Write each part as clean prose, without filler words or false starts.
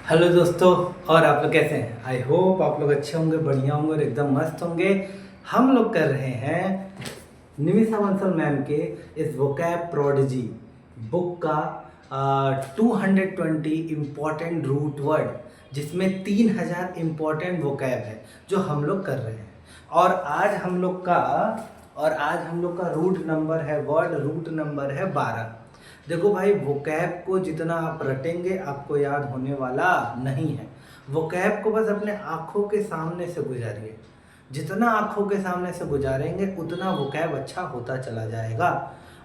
Hello दोस्तों। और आप लोग कैसे हैं? आई होप आप लोग अच्छे होंगे, बढ़िया होंगे और एकदम मस्त होंगे। हम लोग कर रहे हैं निमिषा बंसल मैम के इस वोकैब प्रोडिजी बुक का 220 इम्पॉर्टेंट रूट वर्ड, जिसमें 3000 इम्पॉर्टेंट वोकैब है जो हम लोग कर रहे हैं। और आज हम लोग का रूट नंबर है, वर्ड रूट नंबर है 12। देखो भाई, वोकैब को जितना आप रटेंगे आपको याद होने वाला नहीं है। वोकैब को बस अपने आँखों के सामने से गुजारिए। जितना आँखों के सामने से गुजारेंगे उतना वोकैब अच्छा होता चला जाएगा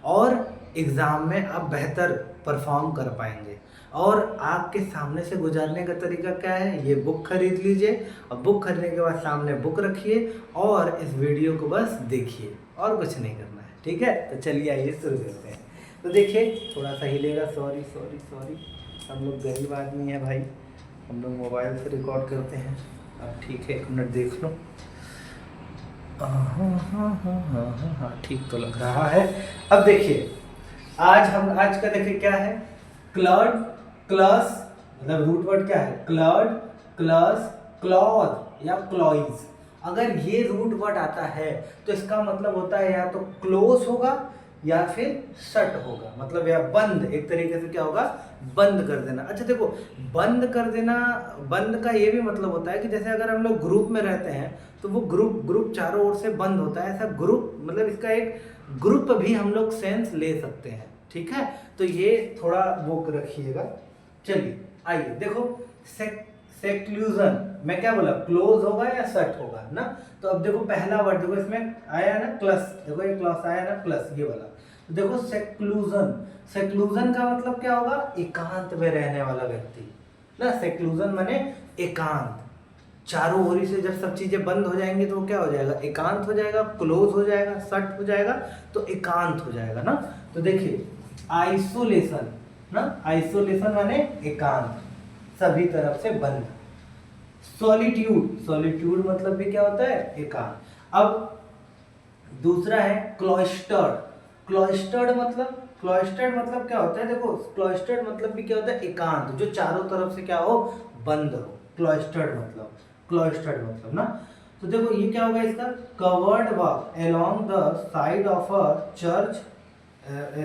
और एग्ज़ाम में आप बेहतर परफॉर्म कर पाएंगे। और आँख के सामने से गुजारने का तरीका क्या है? ये बुक खरीद लीजिए और बुक खरीदने के बाद सामने बुक रखिए और इस वीडियो को बस देखिए और कुछ नहीं करना है। ठीक है, तो चलिए आइए शुरू करते हैं। तो देखिए, थोड़ा सा हिलेगा। सॉरी सॉरी सॉरी, हम लोग गरीब आदमी हैं भाई, हम लोग मोबाइल से रिकॉर्ड करते हैं। अब ठीक है, 1 मिनट देख लो। हाँ हाँ हाँ हाँ हाँ हाँ, ठीक तो लग रहा है। अब देखिए, आज का देखिए क्या है। क्लड क्लस, मतलब रूट वर्ड क्या है? क्लड क्लस क्लॉज या क्लॉइज। अगर ये रूट वर्ड आता है तो इसका मतलब होता है या तो क्लोज होगा या फिर शट होगा, मतलब या बंद। एक तरीके से क्या होगा? बंद कर देना। अच्छा देखो, बंद कर देना, बंद का ये भी मतलब होता है कि जैसे अगर हम लोग ग्रुप में रहते हैं तो वो ग्रुप चारों ओर से बंद होता है। ऐसा ग्रुप मतलब इसका एक ग्रुप भी हम लोग सेंस ले सकते हैं। ठीक है, तो ये थोड़ा वो रखिएगा। चलिए आइए देखो, सेक्लूजन मैं क्या बोला? क्लोज होगा या शट होगा ना। तो अब देखो पहला वर्ड, देखो इसमें आया ना क्लस, देखो ये क्लस आया ना प्लस, ये वाला। तो देखो सेक्लूजन, सेक्लूजन का मतलब क्या होगा? एकांत में रहने वाला व्यक्ति ना। सेक्लूजन माने एकांत। चारों ओर से जब सब चीजें बंद हो जाएंगी तो क्या हो जाएगा? एकांत हो जाएगा, क्लोज हो जाएगा, शट हो जाएगा, तो एकांत हो जाएगा ना। तो देखिए आइसोलेशन ना, आइसोलेशन माने एकांत, सभी तरफ से बंद। सॉलिट्यूड, सॉलिट्यूड मतलब भी क्या होता है? एकांत। अब दूसरा है क्लॉइस्टर्ड। क्लॉइस्टर्ड मतलब क्या होता है? देखो क्लॉइस्टर्ड मतलब भी क्या होता है? एकांत, जो चारों तरफ से क्या हो? बंद हो। क्लॉइस्टर्ड मतलब ना। तो देखो ये क्या होगा इसका? Covered walk along the side of a church,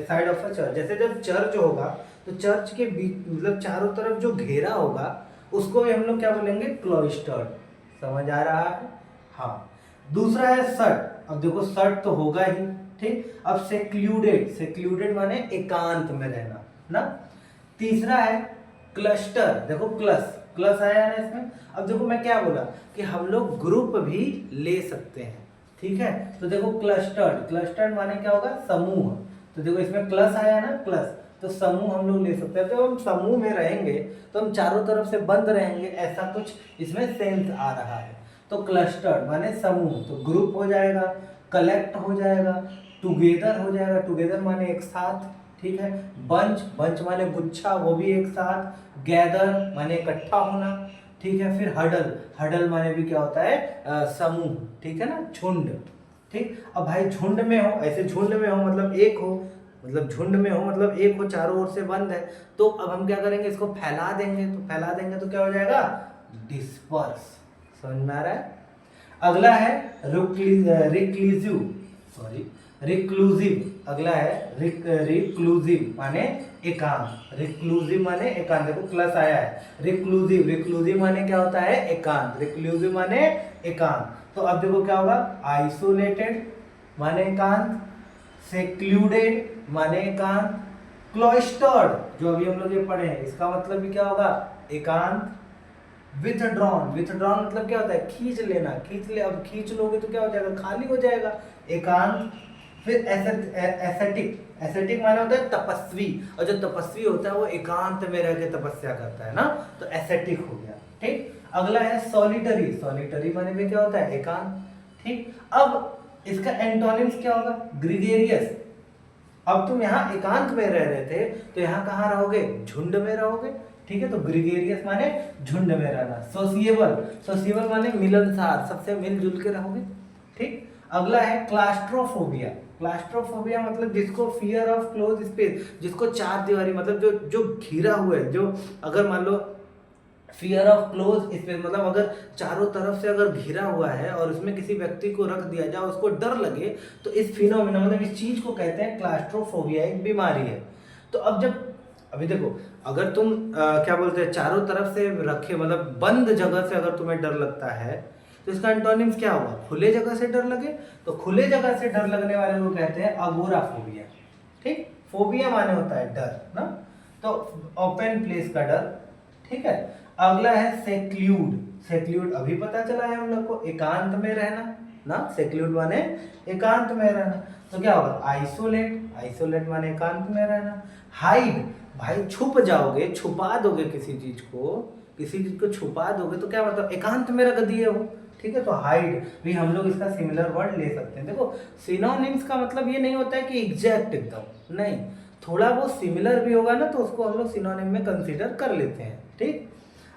side of a church. जैसे जब चर्च होगा तो चर्च के बीच, मतलब चारों तरफ जो घेरा होगा उसको भी हम लोग क्या बोलेंगे? क्लॉइस्टर्ड। समझ आ रहा है? हाँ। दूसरा है सट। अब देखो सट तो होगा ही, ठीक। अब सेक्लूडेड, सेक्लूडेड माने एकांत में रहना ना। तीसरा है क्लस्टर। देखो क्लस, क्लस आया ना इसमें। अब देखो मैं क्या बोला कि हम लोग ग्रुप भी ले सकते हैं। ठीक है, तो देखो क्लस्टर्ड, क्लस्टर्ड माने क्या होगा? समूह। तो देखो इसमें क्लस आया ना, प्लस, तो समूह हम लोग ले सकते हैं। तो हम समूह में रहेंगे तो हम चारों तरफ से बंद रहेंगे, ऐसा कुछ इसमें सेंस आ रहा है। तो क्लस्टर्ड माने समूह, तो ग्रुप हो जाएगा, कलेक्ट हो जाएगा, टुगेदर हो जाएगा, टुगेदर माने एक साथ। ठीक है, बंच, बंच माने गुच्छा, वो भी एक साथ। गैदर माने इकट्ठा होना। ठीक है, फिर हडल, हडल माने भी क्या होता है? समूह। ठीक है ना, झुंड। ठीक। अब भाई झुंड में हो, ऐसे झुंड में हो मतलब एक हो, मतलब झुंड में हो मतलब एक हो, चारों ओर से बंद है। तो अब हम क्या करेंगे? इसको फैला देंगे। तो फैला देंगे तो क्या हो जाएगा? डिस्पर्स। समझ में आ रहा है? अगला है रिक्लूसिव, सॉरी रिक्लूसिव। अगला है रिक्लूसिव माने एकांत। रिक्लूसिव माने एकांत, देखो प्लस आया है। रिक्लूसिव, रिक्लूसिव माने क्या होता है? एकांत। रिक्लूसिव माने एकांत। तो अब देखो क्या होगा? आइसोलेटेड माने एकांत, सेक्लूडेड माने एकांत, क्लॉइस्टर्ड जो अभी हम लोग ये पढ़े हैं इसका मतलब भी क्या होगा? एकांत। विथड्रॉन, विथड्रॉन मतलब क्या होता है? खींच लेना, खींच ले। अब खींच लोगे तो क्या हो जाएगा? खाली हो जाएगा, एकांत। फिर एसेटिक, एसेटिक माने होता है तपस्वी, और जो तपस्वी होता है वो एकांत में रह के तपस्या करता है ना, तो एसेटिक हो गया। ठीक। अगला है सॉलिटरी, सॉलिटरी माने भी क्या होता है? एकांत। ठीक। अब इसका एंटोनिम्स क्या होगा? ग्रीगेरियस। अब तुम यहाँ एकांत में रह रहे थे तो यहाँ कहाँ रहोगे? झुंड में रहोगे। ठीक है, तो ग्रीगेरियस माने झुंड में रहना। सोसिएबल, सोसिएबल माने मिलनसार, सबसे मिलजुल के रहोगे। ठीक। अगला है क्लास्ट्रोफोबिया। क्लास्ट्रोफोबिया मतलब जिसको फियर ऑफ क्लोज स्पेस, जिसको चार दीवारी मतलब जो जो घिरा हुआ है, जो अगर मान लो फियर ऑफ क्लोज स्पेस मतलब अगर चारों तरफ से अगर घिरा हुआ है और उसमें किसी व्यक्ति को रख दिया जाए, उसको डर लगे, तो इस फिनोमिना मतलब इस चीज को कहते हैं क्लास्ट्रोफोबिया, एक बीमारी है। तो अब जब अभी देखो, अगर तुम क्या बोलते हैं, चारों तरफ से रखे मतलब बंद जगह से अगर तुम्हें डर लगता है, तो इसका एंटोनिम्स क्या होगा? खुले जगह से डर लगे, तो खुले जगह से डर लगने वाले को कहते हैं अगोराफोबिया। ठीक, फोबिया माने होता है डर ना, तो ओपन प्लेस का डर। ठीक है, अगला है सेक्लूड। सेक्लूड अभी पता चला है हम लोग को, एकांत में रहना ना, सेक्लूड माने एकांत में रहना। तो क्या होगा? आइसोलेट, आइसोलेट माने एकांत में रहना। हाइड, भाई छुप जाओगे, छुपा दोगे किसी चीज को, किसी चीज को छुपा दोगे तो क्या मतलब? एकांत में रख दिए हो। ठीक है, तो हाइड भी हम लोग इसका सिमिलर वर्ड ले सकते हैं। देखो, सिनोनिम्स का मतलब ये नहीं होता है कि एग्जैक्ट एकदम नहीं, थोड़ा वो सिमिलर भी होगा ना, तो उसको हम लोग सिनोनिम में कंसीडर कर लेते हैं। ठीक,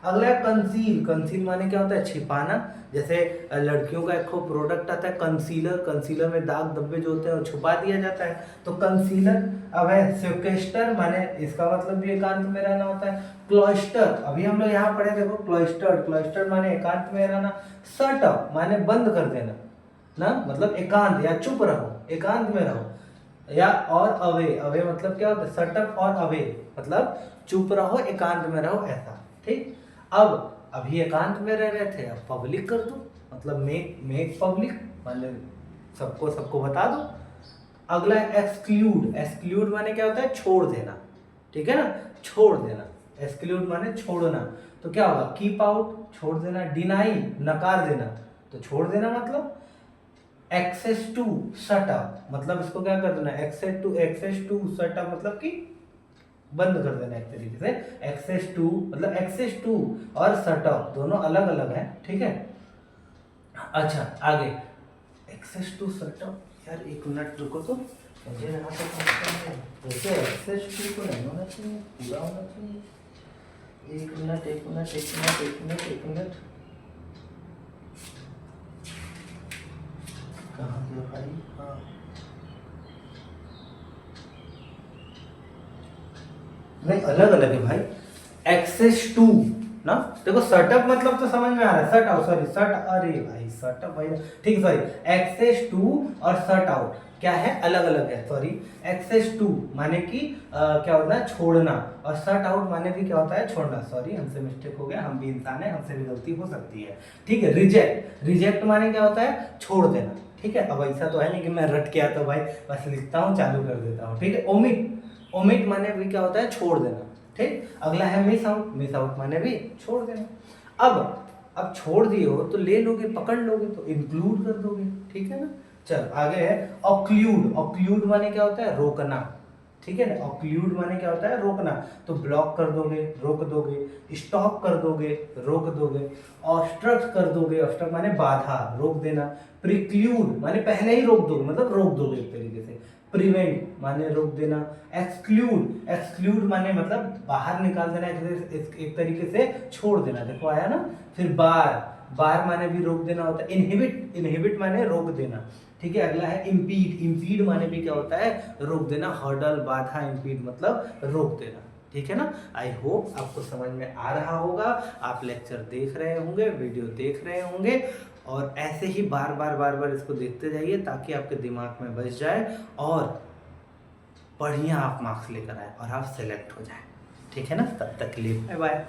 अगला है कंसील। कंसील माने क्या होता है? छिपाना। जैसे लड़कियों का एक प्रोडक्ट आता है कंसीलर, कंसीलर में दाग धब्बे जो होते हैं वो छुपा दिया जाता है, तो कंसीलर। अब है सेक्वेस्टर, माने इसका मतलब भी एकांत में रहना होता है। क्लॉइस्टर, अभी हम लोग यहाँ पढ़े, देखो क्लॉइस्टर, क्लॉइस्टर माने एकांत में रहना। शट अप माने बंद कर देना ना, मतलब एकांत या चुप रहो, एकांत में रहो। या और अवे, अवे मतलब क्या होता है? शट अप और अवे मतलब चुप रहो, एकांत में रहो, ऐसा। ठीक, अब अभी एकांत में रह रहे थे, अब पब्लिक कर दो, मतलब मेक पब्लिक, मतलब सबको सबको बता दो। अगला है एक्सक्लूड। एक्सक्लूड माने क्या होता है? छोड़ देना। ठीक है ना, छोड़ देना। एक्सक्लूड माने छोड़ना, तो क्या होगा? कीप आउट, छोड़ देना। डिनाई, नकार देना, तो छोड़ देना मतलब। एक्सेस टू शट अप मतलब इसको क्या कर देना? एक्सेस टू शट अप मतलब कि बंद कर देना एक तरीके से। एक्सेस टू मतलब एक्सेस टू और शट ऑफ दोनों अलग अलग हैं। ठीक है, अच्छा आगे एक्सेस टू शट ऑफ। यार एक मिनट रुको, तो मुझे यहाँ पे पहुंचना है। वैसे एक्सेस टू तो नहीं होना चाहिए, पूरा होना चाहिए। एक मिनट एक मिनट एक मिनट एक मिनट एक मिनट, कहाँ गया भाई? हाँ, नहीं अलग अलग है भाई। एक्सेस टू ना, देखो सेटअप मतलब तो समझ में आ रहा है, सेट आउट, सॉरी सेट, अरे भाई सेटअप भाई, ठीक सॉरी, एक्सेस टू और सेट आउट क्या है? अलग अलग है, सॉरी। एक्सेस टू माने कि क्या होता है? छोड़ना, और सेट आउट माने भी क्या होता है? छोड़ना। सॉरी हमसे मिस्टेक हो गया, हम भी इंसान है, हमसे भी गलती हो सकती है। ठीक है, रिजेक्ट, रिजेक्ट माने क्या होता है? छोड़ देना। ठीक है, अब ऐसा तो है नहीं कि मैं रट के आता भाई बस लिखता हूँ चालू कर देता हूँ। ठीक है, ओमिट, ओमिट माने भी क्या होता है? छोड़ देना। ठीक, अगला है मिस आउट। मिस आउट माने भी छोड़ देना। अब छोड़ दिए हो तो ले लोगे, पकड़ लोगे, तो इंक्लूड कर दोगे। ठीक है ना, चल आगे है ऑक्लूड। ऑक्लूड माने क्या होता है? रोकना। ठीक है ना, ऑक्लूड माने क्या होता है? रोकना, तो ब्लॉक कर दोगे, रोक दोगे। स्टॉप कर दोगे, रोक दोगे। ऑब्स्ट्रक्ट कर दोगे, ऑब्स्ट्रक्ट माने बाधा, रोक देना। प्रिक्लूड माने पहले ही रोक दोगे, मतलब रोक दोगे एक तरीके से। प्रिवेंट माने रोक देना। एक्सक्लूड, एक्सक्लूड माने मतलब बाहर निकाल देना, एक तरीके से छोड़ देना। देखो आया ना। फिर बार, बार माने भी रोक देना होता है। इनहिबिट, इनहिबिट माने रोक देना। ठीक है, अगला है इम्पीड। इम्पीड माने भी क्या होता है? रोक देना। हर्डल, बाधा, इम्पीड मतलब रोक देना। ठीक है ना, आई होप आपको समझ में आ रहा होगा। आप लेक्चर देख रहे होंगे, वीडियो देख रहे होंगे, और ऐसे ही बार बार इसको देखते जाइए ताकि आपके दिमाग में बस जाए और बढ़िया आप मार्क्स लेकर आए और आप सेलेक्ट हो जाए। ठीक है ना, तब तक के लिए बाय बाय।